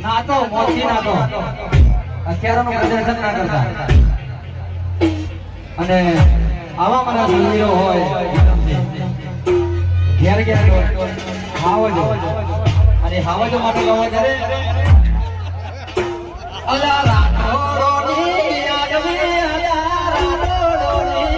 નાતો મોતી નાતો હથિયારોનું પ્રદર્શન ના કરતા અને આવા મારા સુરવીરો હોય ઘેર ઘેર હાવજો અને હાવજો માટે ગાવા જ્યારે અલા રાઠોડોની આગમે અલા રાઠોડોની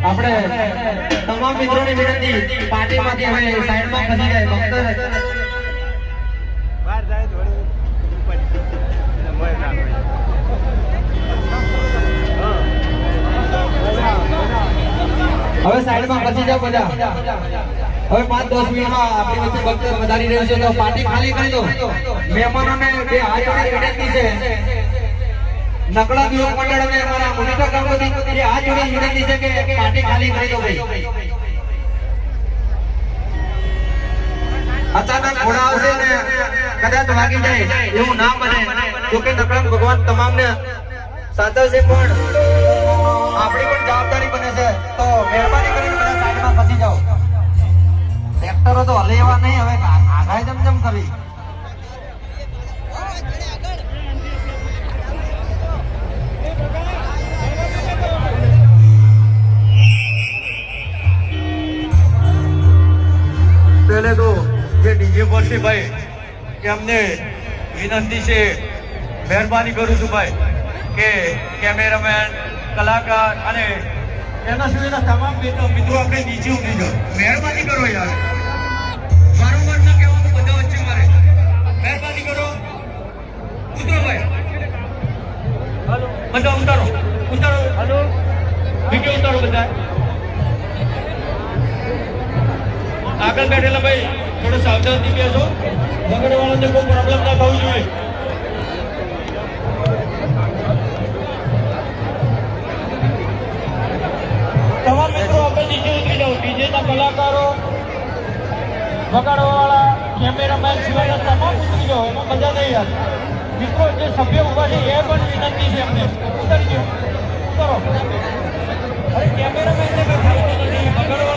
આપણે તમામ મિત્રોને વિનંતી પાર્ટીમાંથી હવે સાઈડમાં ખસી જાય ભક્તો બહાર જાય થોડી હવે સાઈડમાં ખસી જાવ બધા હવે 5-10 મિનિટમાં આપણી વચ્ચે ભક્તો વધારી રહ્યું છે તો પાર્ટી ખાલી કરી દો મહેમાનોને બે હાથ જોડી વિનંતી છે નકળા યુવક મંડળ અને અમારા મોનિટર ગણપતિ આ જોડે વિનંતી છે કે પાર્ટી ખાલી કરી દો ભાઈ અચાનક ઘોડા આવશે ને કદાચ વાગી જાય એવું ના બને જો કે નકળા ભગવાન તમામને સાચવશે પણ આપણી પણ જવાબદારી બને છે તો મહેરબાની કરીને બધા સાઈડમાં ફસી જાઓ ટ્રેક્ટરો તો હલે એવા નહીં હવે આઘાઈ જમ કરી पहले तो ये डीजे पर से भाई कि हमने विनंती से मेहरबानी करूँ છું ભાઈ કે કેમેરામેન કલાકાર અને એના સિવાયના તમામ મિત્રો આપણે નીચે ઉતરી જાઓ મહેરબાની કરો યાર વારંવાર ના કહેવાનું બધા વચ્ચે મારે મહેરબાની કરો ઉતરો ભાઈ હાલો બધા ઉતારો હાલો વિડિયો ઉતારો બધા આગળ બેઠેલા ભાઈ થોડો સાવધાનથી બેસો વગર વાળાને કોઈ પ્રોબ્લેમ ના થવું જોઈએ તમામ મિત્રો આપણે નીચે ઉતરી જાઓ ડીજેના કલાકારો વગાડવાવાળા કેમેરામેન સિવાયના તમામ ઉતરી જાઓ એમાં મજા નહીં યાર મિત્રો જે સભ્ય ઉભા છે એ પણ વિનંતી છે એમને ઉતરી જાઓ ઉતરો અરે કેમેરામેનને